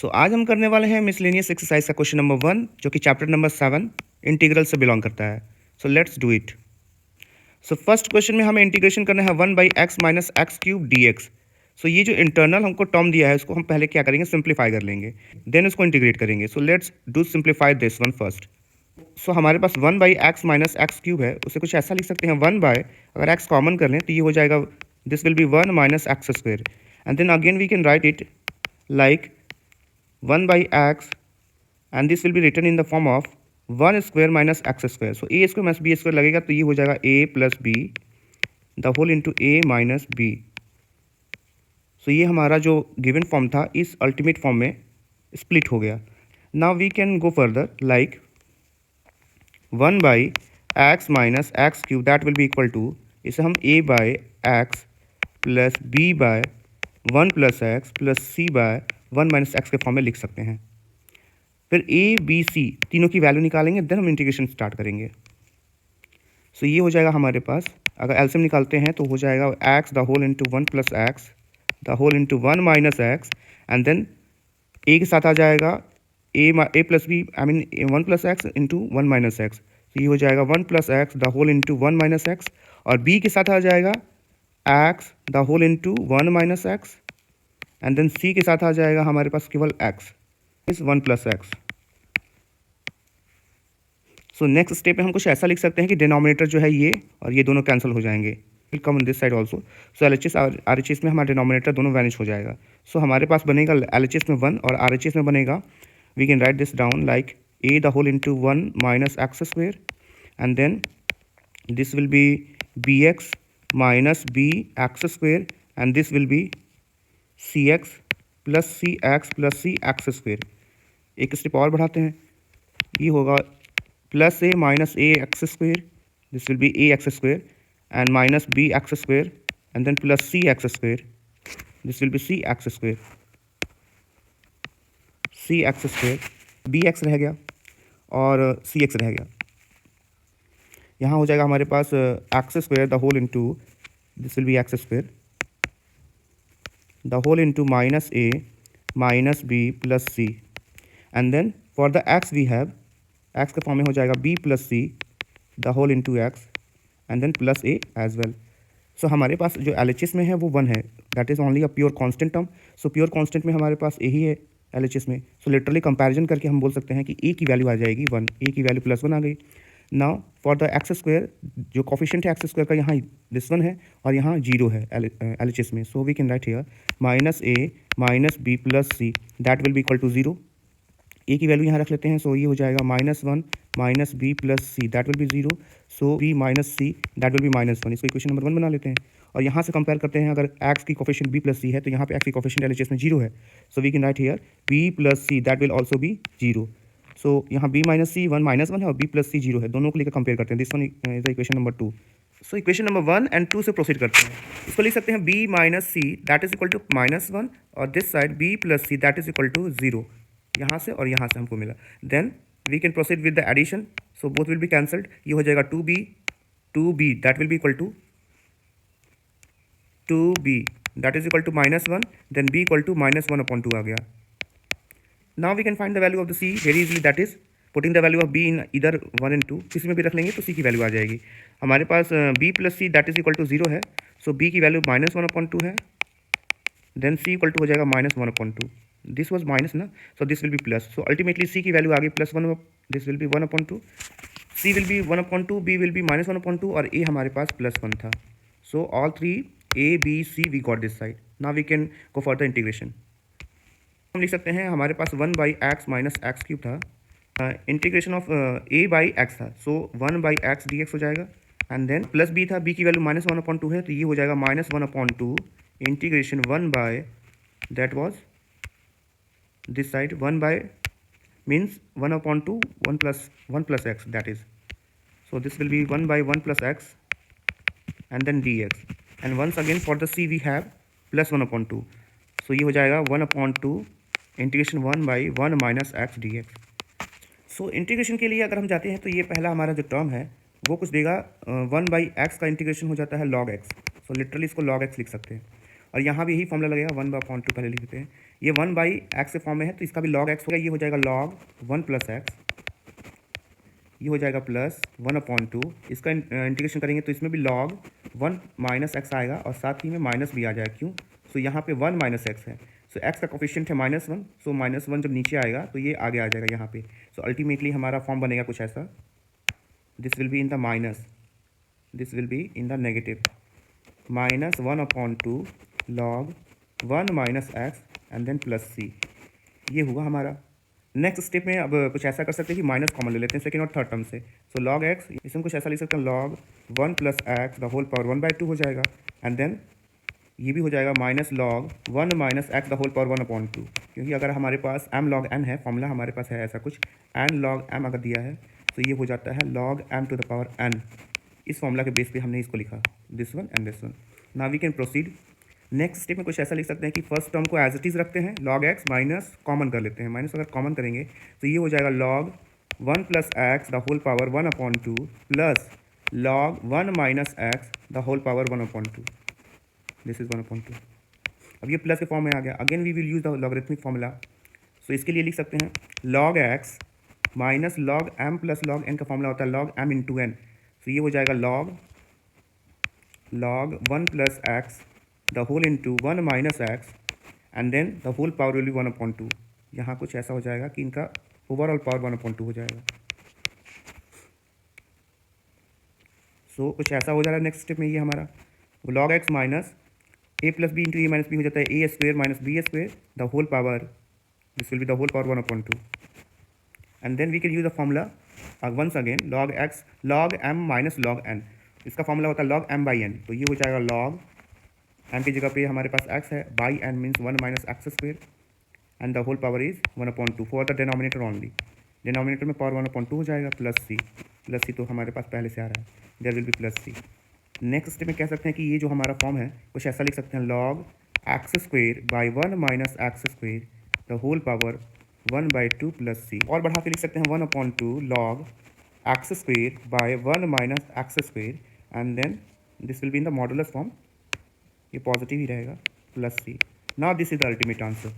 आज हम करने वाले हैं मिसलेनियस एक्सरसाइज का क्वेश्चन नंबर 1 जो कि चैप्टर नंबर 7 इंटीग्रल से बिलोंग करता है। Let's do it. First question में हमें इंटीग्रेशन करना है 1/x minus x cube D x. ये जो इंटरनल हमको टर्म दिया है उसको हम पहले क्या करेंगे, सिंप्लीफाई कर लेंगे, देन उसको इंटीग्रेट करेंगे। Let's do simplify this one first. हमारे पास 1/x माइनस एक्स क्यूब है, उसे कुछ ऐसा लिख सकते हैं 1 बाय, अगर x कॉमन कर लें तो ये हो जाएगा, this will be 1 minus x square, and then again we can write it like 1/x and this will be written in the form of 1 square minus x square. So a square minus b square लगेगा तो ये हो जाएगा a plus b the whole into a minus b. So ये हमारा जो given form था इस अल्टीमेट फॉर्म में स्प्लिट हो गया. Now we can go further like 1/x minus x cube that will be equal to, इसे हम a by x plus b by 1 plus x plus c by 1 minus x के form में लिख सकते हैं. फिर a b c तीनों की वैल्यू निकालेंगे, देन हम इंटीग्रेशन स्टार्ट करेंगे. ये हो जाएगा हमारे पास, अगर एलसीएम निकालते हैं तो हो जाएगा x the whole into 1 plus x the whole into 1 minus x, and then a के साथ आ जाएगा a plus b, I mean 1 plus x into 1 minus x. ये हो जाएगा 1 plus x the whole into 1 minus x, और b के साथ आ जाएगा x the whole into 1 minus x, and then c के साथ आ जाएगा हमारे पास केवल x is 1 plus x. Next step में हम कुछ ऐसा लिख सकते हैं कि डिनोमिनेटर जो है ये और ये दोनों कैंसिल हो जाएंगे, will come on this side also. LHS और आरएचएस में हमारा डिनोमिनेटर दोनों वैनिश हो जाएगा. हमारे पास बनेगा एलएचएस में 1 और आरएचएस में बनेगा, we can write this down like a the whole into 1 minus x square, and then this will be bx minus b x square, and then will will cx plus c x plus c x square. एक स्टेप और बढ़ाते हैं, ये होगा plus a minus a x square, this will be a x square, and minus b x square, and then plus c x square, this will be c x square, c x square, b x रह गया और सी x रह गया. यहाँ हो जाएगा हमारे पास x square the whole into, this will be x square the whole into minus a minus b plus c, and then for the x we have, x के फॉर्म में हो जाएगा b plus c the whole into x, and then plus a as well. हमारे पास जो LHS में है वो 1 है, that is only a pure constant term. Pure constant में हमारे पास ए ही है एलएचएस में. लिटरली कंपैरिजन करके हम बोल सकते हैं कि ए की वैल्यू आ जाएगी 1, ए की वैल्यू +1 आ गई. Now for the x square, जो कोफिशिएंट है एक्स स्क्वायर का यहाँ दिस 1 है और यहाँ 0 है एलएचएस में. We can write here minus a minus b plus c that will be equal to 0. A की वैल्यू यहाँ रख लेते हैं, ये हो जाएगा -1 minus b plus c that will be 0, b minus c that will be -1. इसको इक्वेशन नंबर 1 बना लेते हैं, और यहाँ से कंपेयर करते हैं, अगर एक्स की कोफिशिएंट बी प्लस सी है तो यहाँ पे एक्स की कोफिशिएंट एलएचएस में 0 है. We can write here b plus c that will also be 0. यहाँ बी माइनस सी 1 है और बी प्लस सी 0 है, दोनों को लेकर कंपेयर करते हैं. This one is the equation number 2. Equation number 1 and 2 से प्रोसीड करते हैं. इसको लिख सकते हैं b minus c that is equal to -1, और this side b plus c that is equal to 0. यहाँ से और यहाँ से हमको मिला. Then we can proceed with the addition, both will be cancelled. ये हो जाएगा 2b that will be equal to 2b that is equal to -1, then b equal to -1/2 आ गया. Now we can find the value of the c very easily, that is putting the value of b इन इधर 1 and 2, किसी में भी रख लेंगे तो c की वैल्यू आ जाएगी. हमारे पास b plus c that is equal to 0 है, b की वैल्यू -1/2 है, देन c इक्वल टू हो जाएगा -1/2. दिस वॉज माइनस ना, this will be plus. Ultimately c की वैल्यू आ गई +1, this will be 1/2, c will be 1/2, b will be -1/2, और a हमारे पास +1 था. All 3 a b c we got this side. Now we can go for the integration. हम लिख सकते हैं हमारे पास 1/x माइनस एक्स क्यूब था, integration of a by x था, 1/x dx हो जाएगा, एंड देन प्लस b था, b की वैल्यू -1/2 है, तो ये हो जाएगा -1/2 integration 1 by, that was this side 1 by means 1/2 1 plus x, that is, this will be 1 by 1 plus x and then dx, and once again for the c we have +1/2, ये हो जाएगा 1/2 integration 1 by 1 minus x dx. Integration के लिए अगर हम जाते हैं तो ये पहला हमारा जो टर्म है वो कुछ देगा, 1/x का इंटीग्रेशन हो जाता है log x, लिटरली इसको log x लिख सकते हैं. और यहाँ भी यही फॉर्मूला लगेगा, 1/2 पहले लिख देते हैं। ये 1/x के फॉर्म में है तो इसका भी log x होगा, ये हो जाएगा log 1 + x, ये हो जाएगा प्लस 1/2। इसका इंटीग्रेशन करेंगे तो इसमें भी log 1 - x आएगा और साथ ही में माइनस भी आ जाएगा। क्यों? सो यहाँ पे 1 - x है, सो x का कोफिशिएंट है -1, सो -1 जब नीचे आएगा तो ये आगे आ जाएगा यहाँ पे। सो अल्टीमेटली हमारा फॉर्म बनेगा कुछ ऐसा, this will be in the minus, this will be in the negative, -1/2 log 1 - x and then plus c। ये हुआ हमारा। नेक्स्ट स्टेप में अब कुछ ऐसा कर सकते हैं कि माइनस कॉमन ले लेते हैं सेकेंड और थर्ड टर्म से। सो log x, इसमें कुछ ऐसा लिख सकते हैं, log 1 + x the whole power 1/2 हो जाएगा, एंड देन ये भी हो जाएगा minus log 1 - x the whole power 1/2, क्योंकि अगर हमारे पास m log n है, फॉर्मूला हमारे पास है ऐसा कुछ, n log m अगर दिया है तो ये हो जाता है log m to the power n। इस फॉर्मूला के बेस पे हमने इसको लिखा, this one and this one. Now we can proceed. Next step में कुछ ऐसा लिख सकते हैं कि फर्स्ट टर्म को एज इट इज़ रखते हैं, log x माइनस कॉमन कर लेते हैं। माइनस अगर कॉमन करेंगे तो ये हो जाएगा log 1 + x the whole power 1/2 plus log 1 - x the whole power 1/2, this is 1/2। अब ये प्लस के फॉर्म में आ गया। Again we will use the logarithmic formula. So इसके लिए लिख सकते हैं log x minus log m plus log n का फॉर्मूला होता है log m × n। तो ये हो जाएगा log 1 + x the whole into 1 - x and then the whole power will be 1/2। यहाँ कुछ ऐसा हो जाएगा कि इनका ओवरऑल पावर 1/2 हो जाएगा। सो कुछ ऐसा हो जा रहा है नेक्स्ट स्टेप में। ये हमारा log x minus a + b × a - b हो जाता है a² - b² the whole power, this will be the whole power 1/2, and then we can use the formula once again log x log m minus log n। इसका formula होता है log m/n। तो ये हो जाएगा log m की जगह पे हमारे पास x है, by n means 1 - x² and the whole power is 1/2 for the denominator only. Denominator में पावर 1/2 हो जाएगा, प्लस c तो हमारे पास पहले से आ रहा है, there will be plus c। Next step में कह सकते हैं कि ये जो हमारा फॉर्म है कुछ ऐसा लिख सकते हैं log x² by 1 - x² the whole power 1/2 plus c। और बढ़ा के लिख सकते हैं 1/2 log x² by 1 - x² and then this will be in the modulus form, ये पॉजिटिव ही रहेगा, plus c। Now this is the ultimate answer.